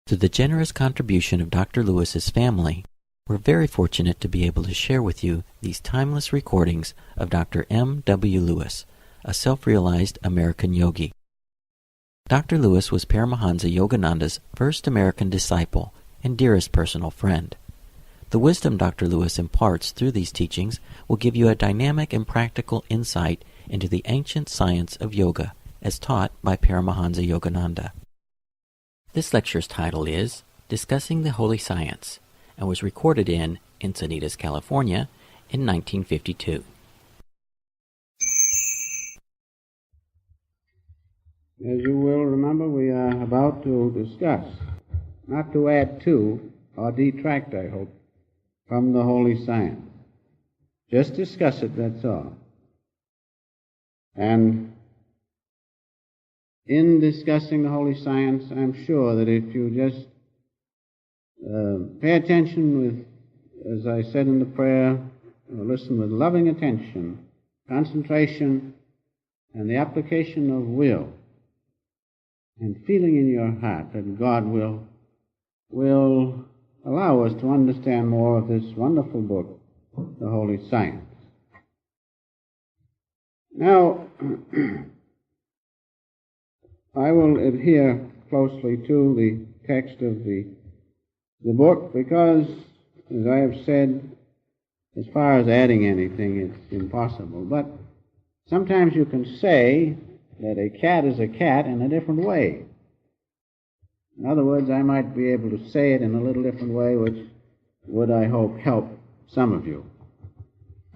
Through the generous contribution of Dr. Lewis's family, we're very fortunate to be able to share with you these timeless recordings of Dr. M. W. Lewis, a self-realized American yogi. Dr. Lewis was Paramahansa Yogananda's first American disciple and dearest personal friend. The wisdom Dr. Lewis imparts through these teachings will give you a dynamic and practical insight into the ancient science of yoga as taught by Paramahansa Yogananda. This lecture's title is Discussing the Holy Science and was recorded in Encinitas, California in 1952. As you will remember, we are about to discuss, not to add to or detract, I hope, from the Holy Science. Just discuss it, that's all. And in discussing the Holy Science, I'm sure that if you just pay attention with, as I said in the prayer, listen with loving attention, concentration, and the application of will, and feeling in your heart that God will allow us to understand more of this wonderful book, the Holy Science. Now, I will adhere closely to the text of the book because, as I have said, as far as adding anything, it's impossible. But sometimes you can say that a cat is a cat in a different way. In other words, I might be able to say it in a little different way, which would, I hope, help some of you.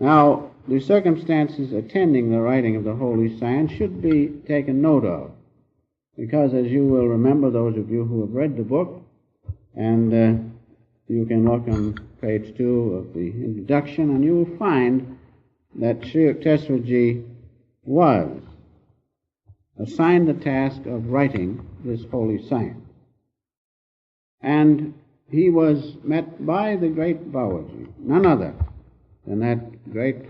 Now, the circumstances attending the writing of the Holy Science should be taken note of, because as you will remember, those of you who have read the book, and you can look on page 2 of the introduction, and you will find that Sri Yukteswarji was assigned the task of writing this Holy Science. And he was met by the great Babaji, none other than that great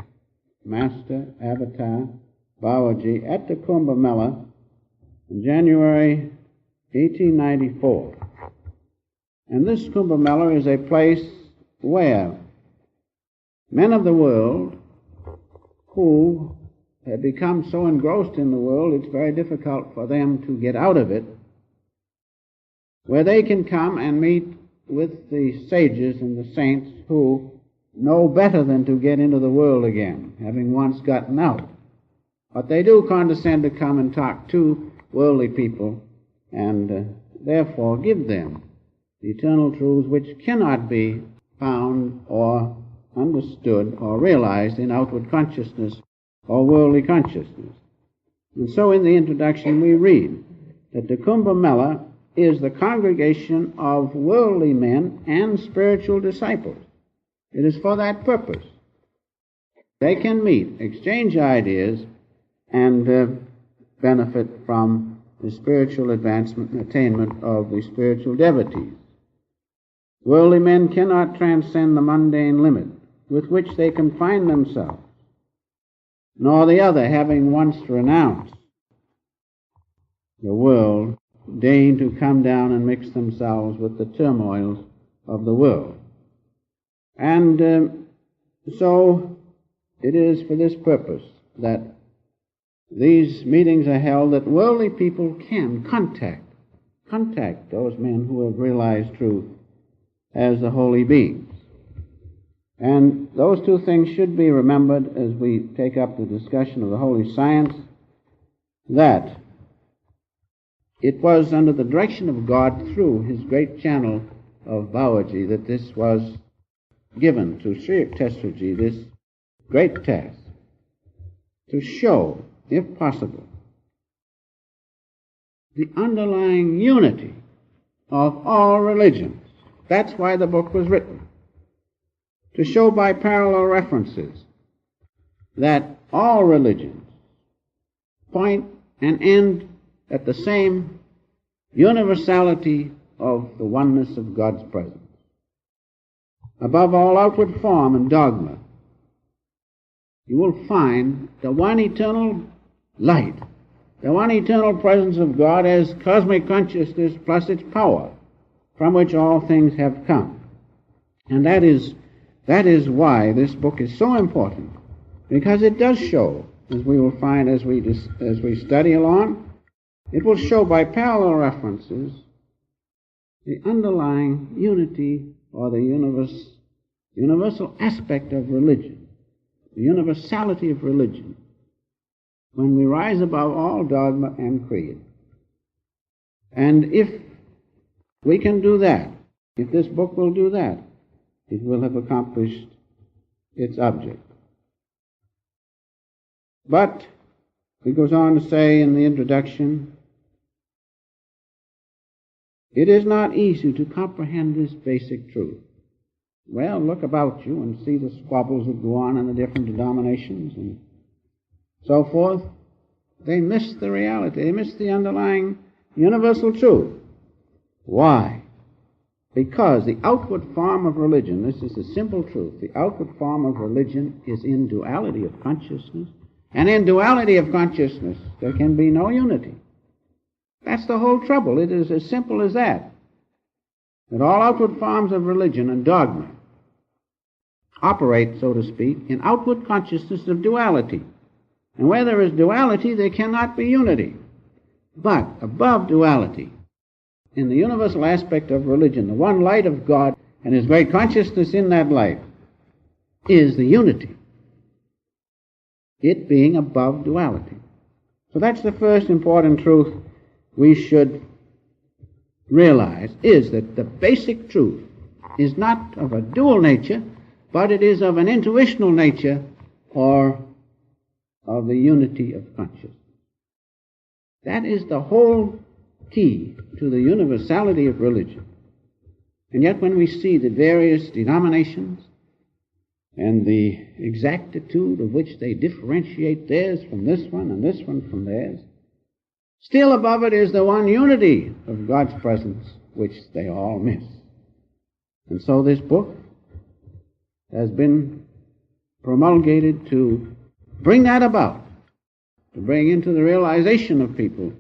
master, avatar, Babaji, at the Kumbh Mela in January 1894. And this Kumbh Mela is a place where men of the world who have become so engrossed in the world it's very difficult for them to get out of it, where they can come and meet with the sages and the saints who know better than to get into the world again, having once gotten out. But they do condescend to come and talk to worldly people and therefore give them the eternal truths which cannot be found or understood or realized in outward consciousness or worldly consciousness. And so in the introduction we read that the Kumbh Mela is the congregation of worldly men and spiritual disciples. It is for that purpose. They can meet, exchange ideas, and benefit from the spiritual advancement and attainment of the spiritual devotees. Worldly men cannot transcend the mundane limit with which they confine themselves, nor the other, having once renounced the world, deign to come down and mix themselves with the turmoils of the world. And so it is for this purpose that these meetings are held, that worldly people can contact those men who have realized truth as the holy beings. And those two things should be remembered as we take up the discussion of the Holy Science, that it was under the direction of God through his great channel of Babaji that this was given to Sri Yukteswarji, this great task, to show, if possible, the underlying unity of all religions. That's why the book was written, to show by parallel references that all religions point and end at the same universality of the oneness of God's presence. Above all outward form and dogma, you will find the one eternal light, the one eternal presence of God as cosmic consciousness plus its power, from which all things have come. And that is why this book is so important, because it does show, as we will find as we study along, it will show by parallel references the underlying unity or the universal aspect of religion, the universality of religion, when we rise above all dogma and creed. And if we can do that, if this book will do that, it will have accomplished its object. But, it goes on to say in the introduction, it is not easy to comprehend this basic truth. Well, look about you and see the squabbles that go on in the different denominations and so forth. They miss the reality. They miss the underlying universal truth. Why? Because the outward form of religion, this is the simple truth, the outward form of religion is in duality of consciousness, and in duality of consciousness there can be no unity. That's the whole trouble. It is as simple as that. That all outward forms of religion and dogma operate, so to speak, in outward consciousness of duality. And where there is duality, there cannot be unity. But above duality, in the universal aspect of religion, the one light of God and His great consciousness in that light is the unity, it being above duality. So that's the first important truth we should realize, is that the basic truth is not of a dual nature, but it is of an intuitional nature, or of the unity of consciousness. That is the whole key to the universality of religion. And yet when we see the various denominations and the exactitude of which they differentiate theirs from this one and this one from theirs, still above it is the one unity of God's presence which they all miss. And so this book has been promulgated to bring that about, to bring into the realization of people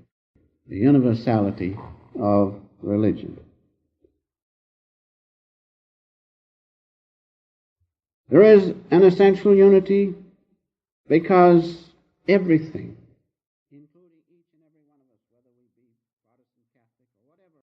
the universality of religion. There is an essential unity because everything